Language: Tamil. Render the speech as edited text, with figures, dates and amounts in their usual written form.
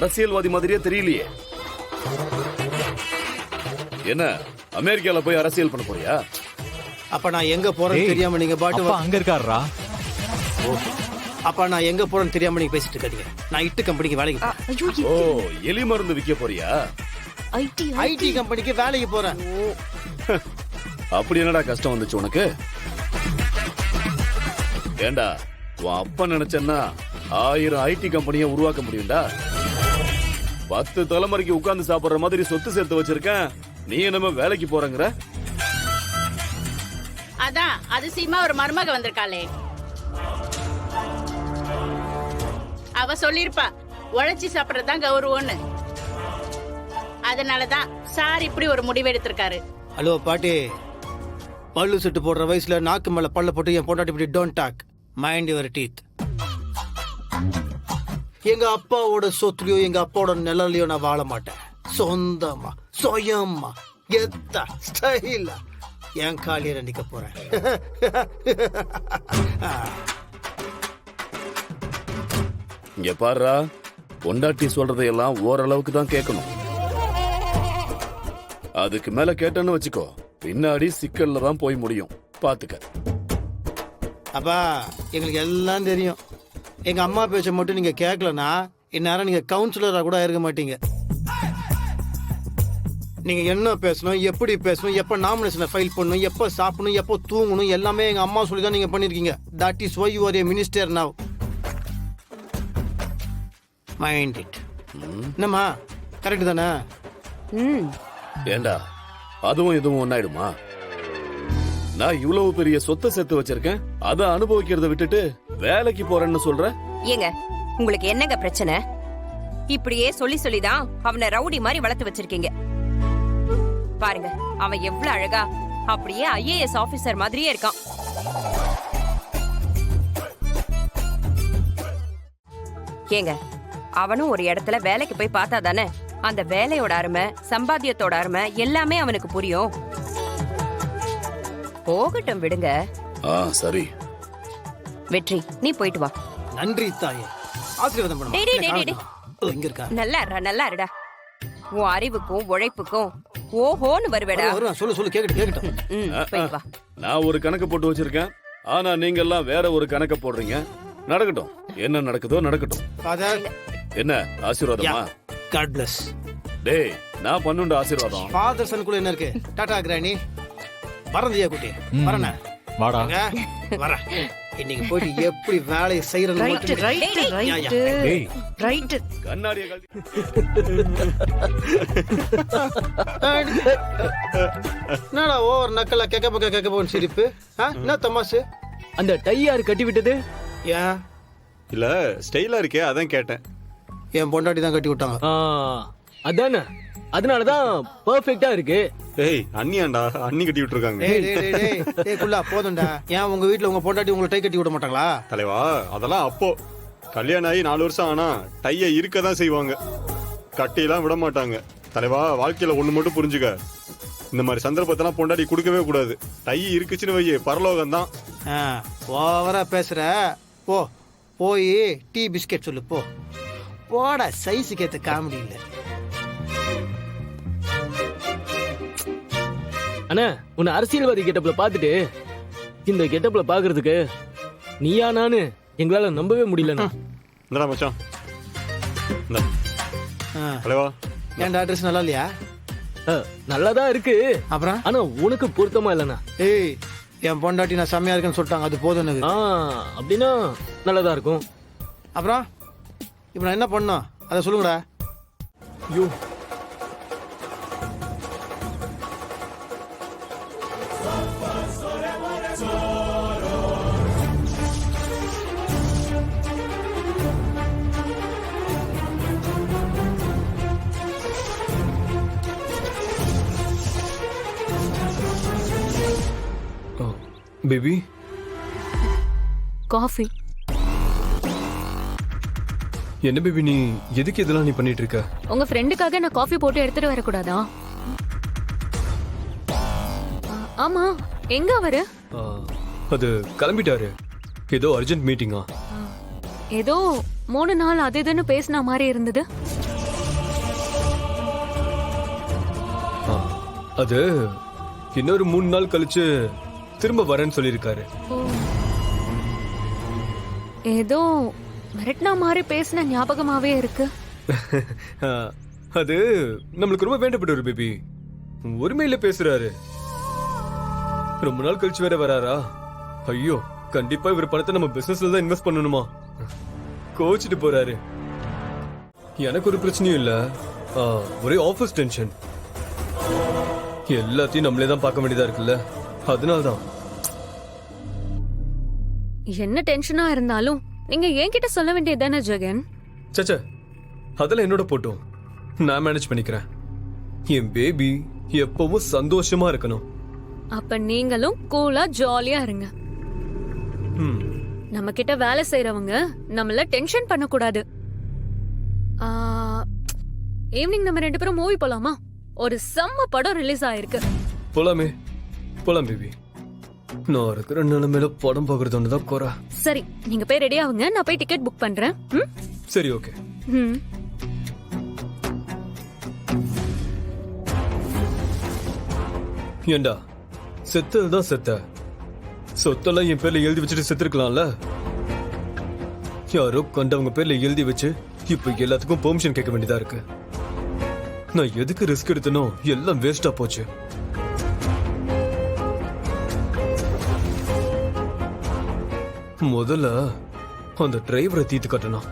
அரசியல்வாதி மாதிரியே தெரியலையே. என்ன அமெரிக்கால போய் அரசியல் பண்ண போறியா? அப்ப நான் எங்க போறேன்னு தெரியாம நீங்க பாட்டு அங்க இருக்காரா? அப்ப நான் எங்க போறேன்னு தெரியாம நீங்க பேசிட்டு இருக்கீங்க. நான் இட்டு கம்பெனிக்கு வேலைக்கு ஓ, எலி மருந்து விற்க போறியா? ஐடி கம்பெனிக்கு வேலைக்கு போறேன். அப்படி என்னடா கஷ்டம் வந்துச்சு உனக்கு? ஏண்டா உன் அப்பா நினைச்சேன்னா 1000 ஐடி கம்பெனியை உருவாக்க முடியும்டா. 10 தலைமுறைக்கு உட்கார்ந்து சாப்பிடுற மாதிரி சொத்து சேர்த்து வச்சிருக்கேன். நீ என்னமோ வேலைக்கு போறங்கிற? அதான் அதிசயமா ஒரு மருமக வந்திருக்காளே, அவ சொல்லிருப்பா உழைச்சி சாப்பிடறதுதான் கௌரவம்னு. அதனாலதான் சார் இப்படி ஒரு முடிவு எடுத்திருக்காரு. ஹலோ பாட்டி, பல்லு சுட்டு போடுற வயசுல நாக்கு மேல பல்ல போட்டு என் பொண்டாட்டி இப்படி don't talk, mind your teeth. எங்க அப்பாவோட சொத்துலயோ எங்க அப்பாவோட நிழலையோ நான் வாழ மாட்டேன். சொந்தமா சுயமா கெத்தா ஸ்டைலா என் காலியர நிக்க போறேன். இங்க பாருடா, பொண்டாட்டி சொல்றதையெல்லாம் ஓரளவுக்கு தான் கேட்கணும். அதுக்கு மேல கேட்டேன்னு வச்சுக்கோ, பின்னாடி சிக்கல்ல தான் போய் முடியும். பாத்துக்க. அப்பா, எங்களுக்கு எல்லாம் தெரியும். எங்க அம்மா பேச்ச மட்டும் நீங்க கேட்கலன்னா இந்நேரம் நீங்க கவுன்சிலரா கூட இருக்க மாட்டீங்க. நீங்க என்ன பேசணும், எப்படி பேசணும், எப்ப நாமினேஷனை ஃபைல் பண்ணணும், எப்ப சாப்பிடணும், எப்போ தூங்கணும், எல்லாமே எங்க அம்மா சொல்லி தான் நீங்க பண்ணிருக்கீங்க. That is why you are a minister now. Mind it. என்னம்மா, கரெக்ட் தானே? ஏண்டா அதுவும் இதுவும் ஒன்னாயிடுமா? நான் இவ்வளவு பெரிய சொத்தை சேர்த்து வச்சிருக்கேன், அதை அனுபவிக்கிறத விட்டுட்டு வேலைக்கு போறேன்னு சொல்ற? ஏங்க, உங்களுக்கு என்னங்க பிரச்சனை? இப்படியே சொல்லி சொல்லிதான் அவனை ரவுடி மாதிரி வளர்த்து வச்சிருக்கீங்க. பாருங்க, அவன் எவ்வளவு அழகா அப்படியே IAS ஆபீசர் மாதிரியே இருக்கான். ஏங்க, அவனும் ஒரு இடத்துல வேலைக்கு போய் பார்த்தா தானே அந்த வேலையோட அருமை, சம்பாத்தியத்தோட அருமை எல்லாமே அவனுக்கு புரியும். போகட்டும், விடுங்க. சரி வெற்றி, நீ போயிட்டு வா. நன்றி தாயே, ஆசீர்வாதம் பண்ணுங்க. இங்க இருக்கா? நல்லா இருடா, நல்லா இருடா. உன் அறிவுக்கும் உழைப்புக்கும் ஓஹோன்னு வருவேடா. சொல்லு சொல்லு, கேக்கட்டும். போயிட்டு வா. நான் ஒரு கணக்கு போட்டு வச்சிருக்கேன், ஆனா நீங்க எல்லாம் வேற ஒரு கணக்க போடுறீங்க. நடக்கட்டும், என்ன நடக்குதோ நடக்கட்டும். என்ன ஆசீர்வாதமா? God bless. டேய், நான் பண்ணுண்ட ஆசீர்வாதம். ஃபாதர் சன் கூட என்ன இருக்கு? டாடா கிரானி. வரந்தியா குட்டி, வரண்ணா. வாடா. வர. இன்னைக்கு போயிட்டு எப்படி வேலையை செய்யறன்னு மட்டும் ரைட். கண்ணாடியை கழட்டி. என்னடா ஓவர் நக்கலா கேட்க போன்னு சிரிப்பு? என்ன தமாசு? அந்த டை யாரு கட்டி விட்டது? ஏன் இல்ல ஸ்டைலா இருக்கே, அதான் கேட்டேன். என் பொண்டாட்டி தான் கட்டி விட்டாங்க. அதானே, அதனாலதான் பெர்ஃபெக்ட்டா இருக்கு. ஏய், அண்ணியாண்டா, அண்ணி கட்டி விட்டுருக்காங்க. டேய் குள்ளா, போதும்டா. ஏன் உங்க வீட்ல உங்க பொண்டாட்டி உங்களை டை கட்டி விட மாட்டாங்களா? தலைவா, அதெல்லாம் அப்போ கல்யாணம் ஆகி 4 வருஷம் ஆனா டைய இருக்கதான் செய்வாங்க, கட்டியெல்லாம் விட மாட்டாங்க. தலைவா, வாழ்க்கையில ஒண்ணு மட்டும் புரிஞ்சுக்க, இந்த மாதிரி சந்தர்ப்பத்தெல்லாம் பொண்டாட்டி கொடுக்கவே கூடாது. டை இருக்குச்சுன்னு வையே, பரலோகம் தான். ஓவரா பேசுற. போ, போய் டீ பிஸ்கெட் சொல்லு. போ போடா, சைஸுக்கு ஏத்த காமெடி இல்ல. அண்ணா, உன்னை அரசியல்வாதி கெட்டப்ல பாத்துட்டு இந்த கெட்டப்ல பாக்குறதுக்கு நீயா நானு எங்களால நம்பவே முடியலண்ணா. என்னடா மச்சான்? தலைவா, ஏன்டா ட்ரெஸ் நல்லா இல்லையா? நல்லாதான் இருக்கு, அப்புறம் ஆனா உனக்கு பொருத்தமா இல்லண்ணா. ஏய், என் பொண்டாட்டி நான் செம்மையா இருக்குன்னு சொல்லிட்டாங்க, அது போதும் எனக்கு. அப்படின்னா நல்லதா இருக்கும். அப்புறம் இப்ப நான் என்ன பண்ணோம் அதை சொல்லுங்கடா. ஐயோ, பேபி காஃபி. என்ன பேபி, நீ எதுக்கு இதெல்லாம் நீ பண்ணிட்டு இருக்க? உங்க ஃப்ரெண்டுக்காக நான் காஃபி போட்டு எடுத்துட்டு வரக்கூடாதா? ஆமா, எங்க அவரு? அது கிளம்பிட்டாரு, ஏதோ அர்ஜென்ட் மீட்டிங்கா. ஏதோ 3 நாள் அது இதுன்னு பேசின மாதிரி இருந்தது. அது இன்னொரு 3 நாள் கழிச்சு திரும்ப வரேன்னு சொல்லியிருக்காரு. ஓ. ஏதோ மிரட்டினா மாதிரி பேசின ஞாபகமாவே இருக்கு. அது நம்மளுக்கு ரொம்ப வேண்டப்பட்ட ஒரு பேபி. உரிமையில பேசுறாரு. ரொம்ப நாள் கழிச்சு வேற வராரா? ஐயோ, கண்டிப்பா இவர் பணத்தை நம்ம பிசினஸ்ல தான் இன்வெஸ்ட் பண்ணணுமா? கோச்சிட்டு போறாரு. எனக்கு ஒரு பிரச்சனையும் இல்ல, ஒரே ஆபீஸ் டென்ஷன். எல்லாத்தையும் நம்மளே தான் பார்க்க வேண்டியதா இருக்குல்ல, அதனால்தான். என்ன டென்ஷனா இருந்தாலும் நீங்க என்கிட்ட சொல்ல வேண்டியதுதானே ஜெகன்? சச்சா, அதெல்லாம் என்னோட போட்டோம், நான் மேனேஜ் பண்ணிக்கிறேன். என் பேபி எப்பவும் சந்தோஷமா இருக்கணும். அப்ப நீங்களும் கூலா ஜாலியா இருங்க. நம்ம கிட்ட வேலை செய்யறவங்க நம்மள டென்ஷன் பண்ண கூடாது. ஈவினிங் நம்ம 2 பேரும் மூவி போலாமா? ஒரு செம்ம படம் ரிலீஸ் ஆயிருக்கு. போலாமே, போலாம் பேபி. நான் இருக்கிற நிலைமையில படம் பாக்குறது ஒண்ணுதான் குறை. சரி, நீங்க போய் ரெடி ஆகுங்க, நான் போய் டிக்கெட் புக் பண்றேன். சரி, ஓகே. ஏண்டா, செத்ததுதான் செத்த. சொத்தெல்லாம் என் பேர்ல எழுதி வச்சுட்டு செத்துருக்கலாம்ல. யாரோ கண்டவங்க பேர்ல எழுதி வச்சு இப்ப எல்லாத்துக்கும் பெர்மிஷன் கேட்க வேண்டியதா இருக்கு. நான் எதுக்கு ரிஸ்க் எடுத்தனோ எல்லாம் வேஸ்டா போச்சு. முதல்ல அந்த டிரைவரை தீத்து கட்டணும்.